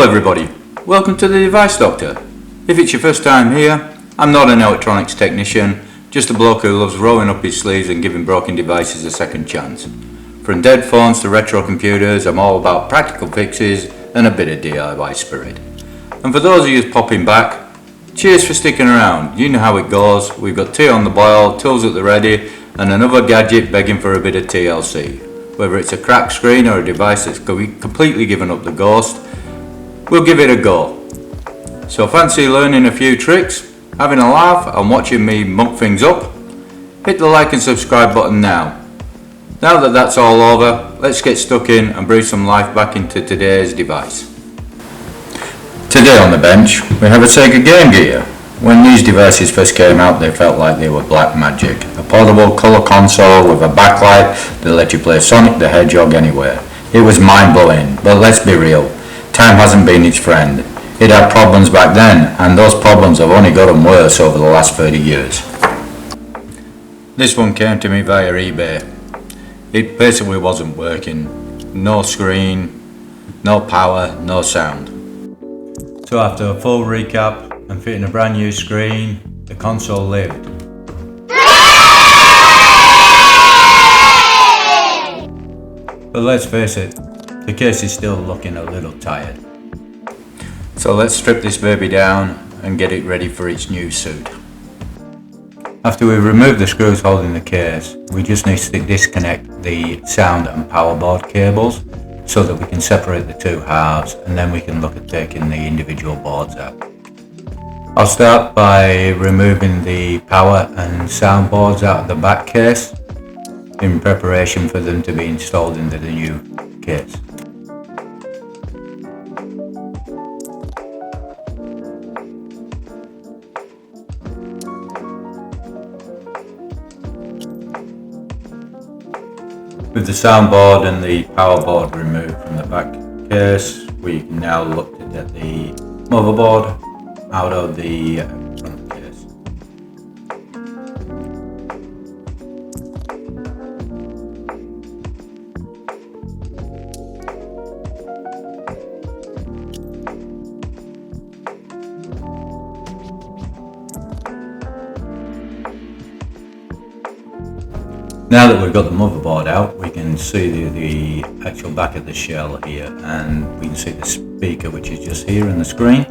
Hello everybody, welcome to the Device Doctor. If it's your first time here, I'm not an electronics technician, just a bloke who loves rolling up his sleeves and giving broken devices a second chance. From dead phones to retro computers, I'm all about practical fixes and a bit of DIY spirit. And for those of you popping back, cheers for sticking around. You know how it goes, we've got tea on the boil, tools at the ready, and another gadget begging for a bit of TLC. Whether it's a cracked screen or a device that's completely given up the ghost, we'll give it a go. So fancy learning a few tricks, having a laugh and watching me muck things up? Hit the like and subscribe button now. Now that that's all over, let's get stuck in and breathe some life back into today's device. Today on the bench we have a Sega Game Gear. When these devices first came out they felt like they were black magic. A portable colour console with a backlight that let you play Sonic the Hedgehog anywhere. It was mind blowing, but let's be real, time hasn't been its friend. It had problems back then, and those problems have only gotten worse over the last 30 years. This one came to me via eBay. It basically wasn't working. No screen, no power, no sound. So after a full recap and fitting a brand new screen, the console lived. But let's face it, the case is still looking a little tired. So let's strip this baby down and get it ready for its new suit. After we remove the screws holding the case, we just need to disconnect the sound and power board cables so that we can separate the two halves, and then we can look at taking the individual boards out. I'll start by removing the power and sound boards out of the back case in preparation for them to be installed into the new case. With the soundboard and the power board removed from the back case, we can now look to get the motherboard out of the front case. Now that we've got the motherboard out, we can see the actual back of the shell here, and we can see the speaker, which is just here on the screen.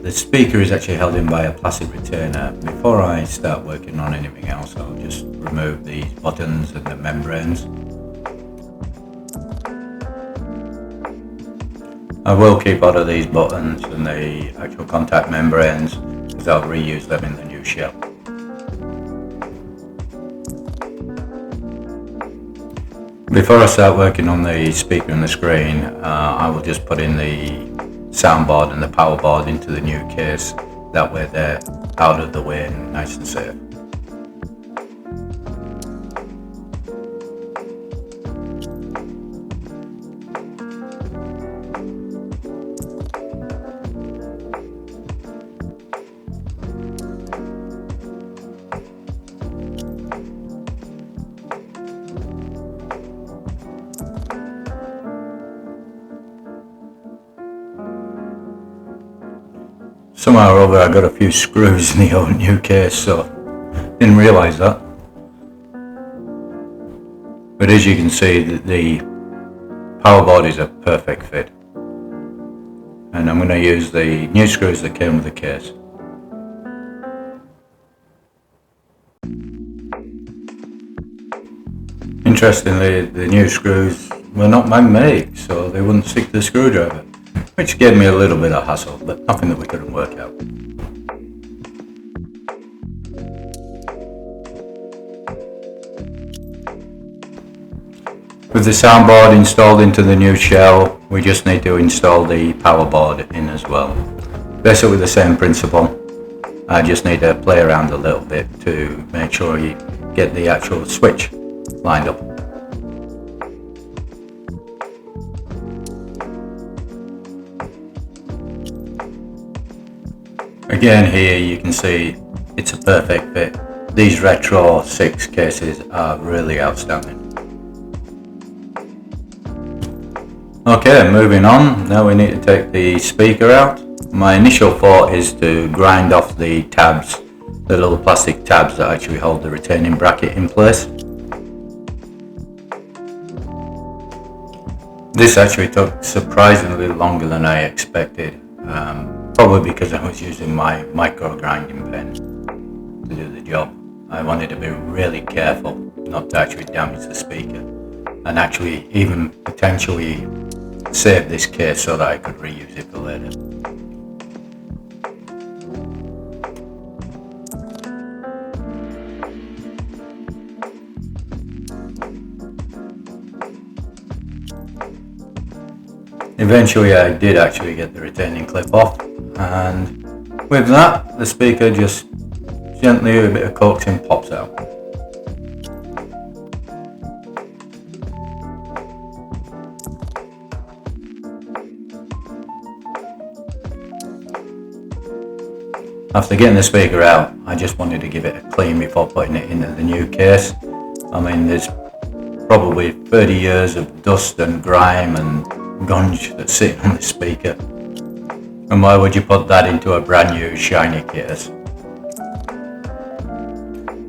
The speaker is actually held in by a plastic retainer. Before I start working on anything else, I'll just remove these buttons and the membranes. I will keep all of these buttons and the actual contact membranes because I'll reuse them in the new shell. Before I start working on the speaker and the screen, I will just put in the soundboard and the power board into the new case. That way they're out of the way and nice and safe. Somehow or other I got a few screws in the old new case, so didn't realise that. But as you can see, the power board is a perfect fit. And I'm going to use the new screws that came with the case. Interestingly, the new screws were not man-made, so they wouldn't stick to the screwdriver, which gave me a little bit of hassle, but nothing that we couldn't work out. With the soundboard installed into the new shell, we just need to install the power board in as well. Basically the same principle. I just need to play around a little bit to make sure you get the actual switch lined up. Again here you can see it's a perfect fit. These retro 6 cases are really outstanding. Okay, moving on. Now we need to take the speaker out. My initial thought is to grind off the tabs, the little plastic tabs that actually hold the retaining bracket in place. This actually took surprisingly longer than I expected, probably because I was using my micro grinding pen to do the job. I wanted to be really careful not to actually damage the speaker, and actually even potentially save this case so that I could reuse it for later. Eventually I did actually get the retaining clip off, and with that the speaker just gently, with a bit of coaxing, pops out. After getting the speaker out, I just wanted to give it a clean before putting it into the new case. I mean, there's probably 30 years of dust and grime and gunge that's sitting on the speaker. And why would you put that into a brand new shiny case?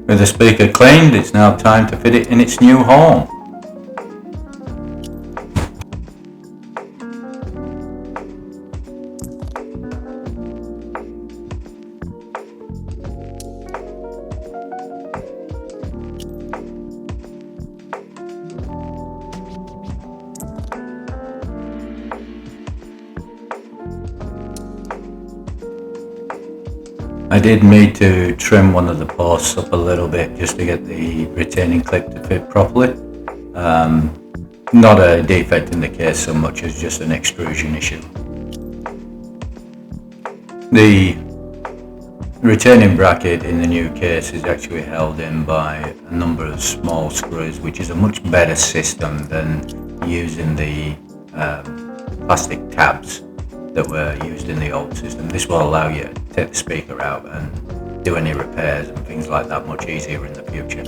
With the speaker cleaned, it's now time to fit it in its new home. I did need to trim one of the posts up a little bit just to get the retaining clip to fit properly. Not a defect in the case so much as just an extrusion issue. The retaining bracket in the new case is actually held in by a number of small screws, which is a much better system than using the plastic tabs that were used in the old system. This will allow you to take the speaker out and do any repairs and things like that much easier in the future.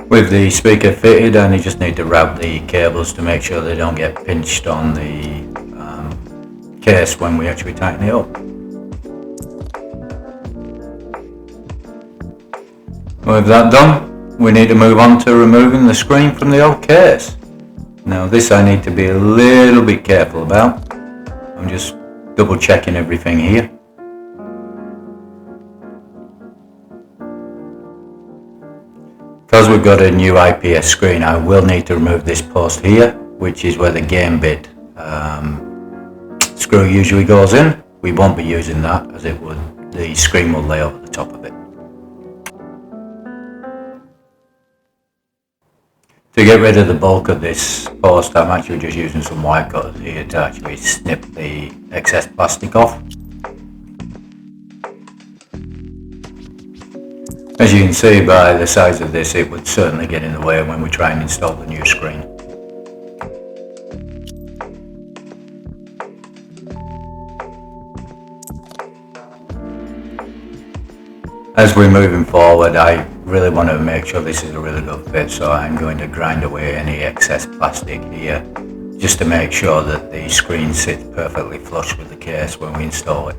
With the speaker fitted, I only just need to wrap the cables to make sure they don't get pinched on the case when we actually tighten it up. With that done, we need to move on to removing the screen from the old case. Now this I need to be a little bit careful about. I'm just double checking everything here. Because we've got a new IPS screen, I will need to remove this post here, which is where the game bit screw usually goes in. We won't be using that, as the screen will lay over the top of it. To get rid of the bulk of this post, I'm actually just using some wire cutters here to actually snip the excess plastic off. As you can see by the size of this, it would certainly get in the way when we try and install the new screen. As we're moving forward, I really want to make sure this is a really good fit, so I'm going to grind away any excess plastic here, just to make sure that the screen sits perfectly flush with the case when we install it.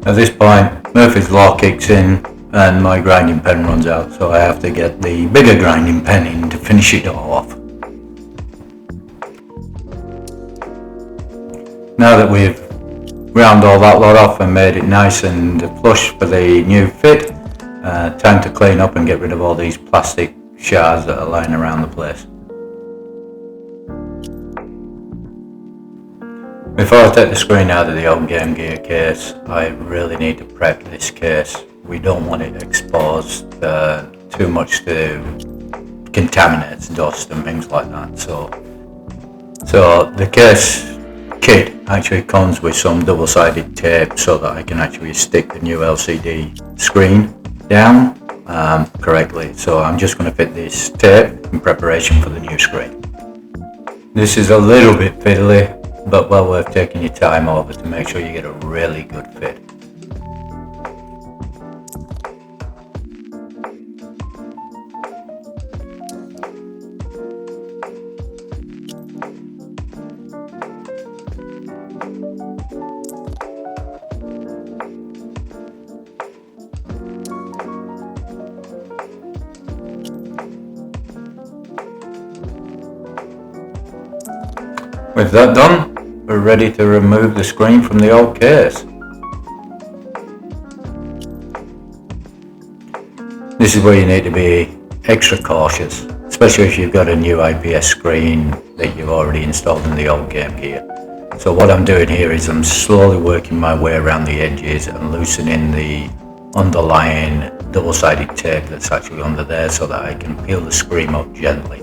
At this point, Murphy's Law kicks in and my grinding pen runs out, so I have to get the bigger grinding pen in to finish it all off. Now that we've ground all that lot off and made it nice and flush for the new fit, time to clean up and get rid of all these plastic shards that are lying around the place. Before I take the screen out of the old Game Gear case, I really need to prep this case. We don't want it exposed too much to contaminants, dust and things like that. So the case kit actually comes with some double-sided tape so that I can actually stick the new LCD screen down correctly. So I'm just going to fit this tape in preparation for the new screen. This is a little bit fiddly, but well worth taking your time over to make sure you get a really good fit. With that done, we're ready to remove the screen from the old case. This is where you need to be extra cautious, especially if you've got a new IPS screen that you've already installed in the old Game Gear. So what I'm doing here is I'm slowly working my way around the edges and loosening the underlying double-sided tape that's actually under there so that I can peel the screen up gently.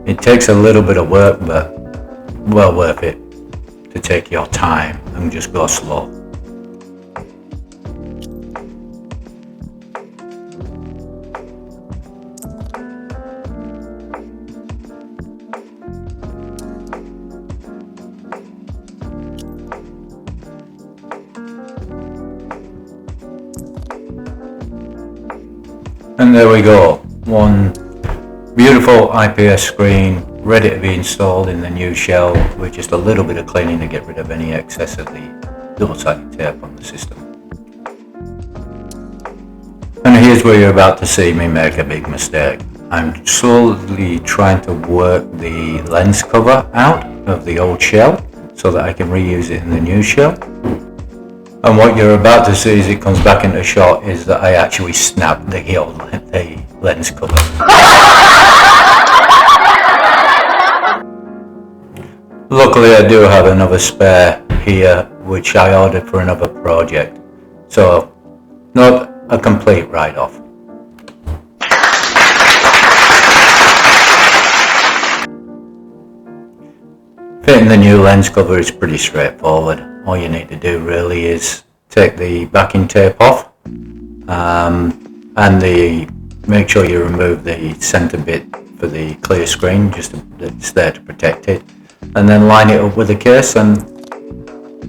It takes a little bit of work, but well worth it to take your time and just go slow. And there we go, one beautiful IPS screen ready to be installed in the new shell with just a little bit of cleaning to get rid of any excess of the double-sided tape on the system. And here's where you're about to see me make a big mistake. I'm slowly trying to work the lens cover out of the old shell so that I can reuse it in the new shell. And what you're about to see as it comes back into shot is that I actually snapped the lens cover. Luckily I do have another spare here which I ordered for another project, so not a complete write-off. Fitting the new lens cover is pretty straightforward. All you need to do really is take the backing tape off and make sure you remove the center bit for the clear screen, just it's there to protect it, and then line it up with the case and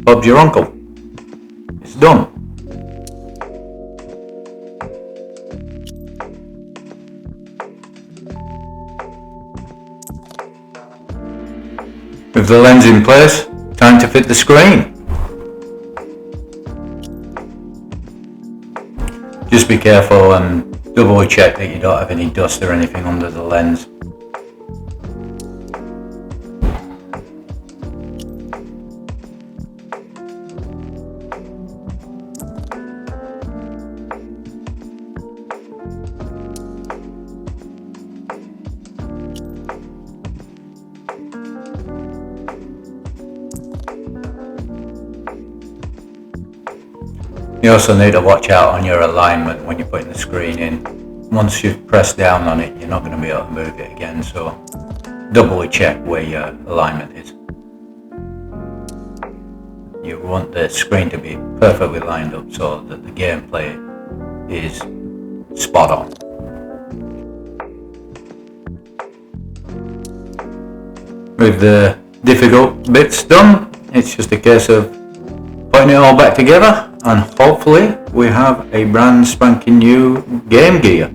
Bob's your uncle. It's done. With the lens in place, time to fit the screen. Just be careful and double check that you don't have any dust or anything under the lens. You also need to watch out on your alignment when you're putting the screen in. Once you've pressed down on it, you're not going to be able to move it again, so doubly check where your alignment is. You want the screen to be perfectly lined up so that the gameplay is spot on. With the difficult bits done, it's just a case of putting it all back together, and hopefully we have a brand spanking new Game Gear.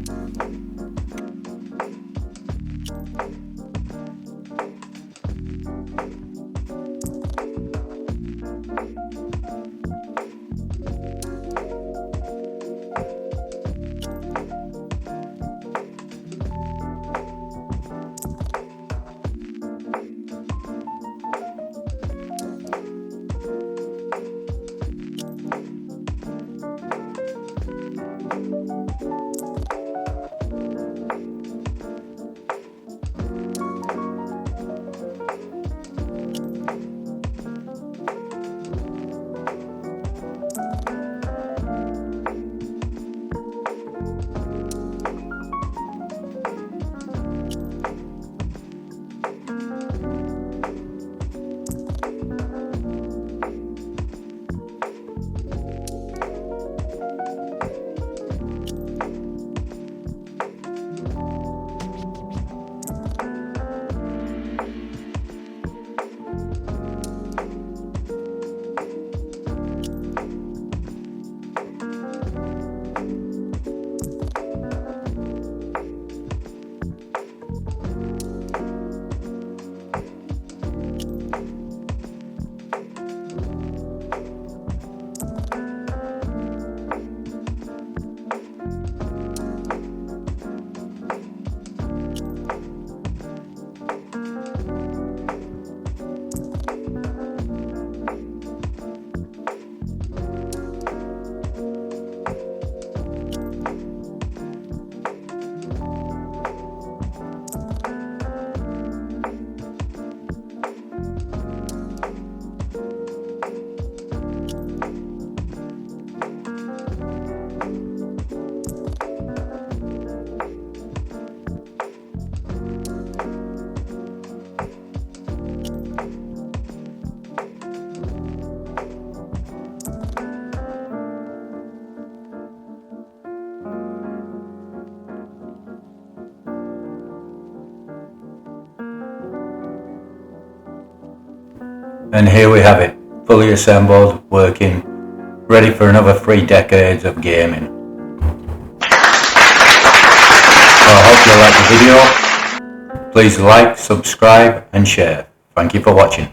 And here we have it, fully assembled, working, ready for another 3 decades of gaming. So I hope you like the video. Please like, subscribe and share. Thank you for watching.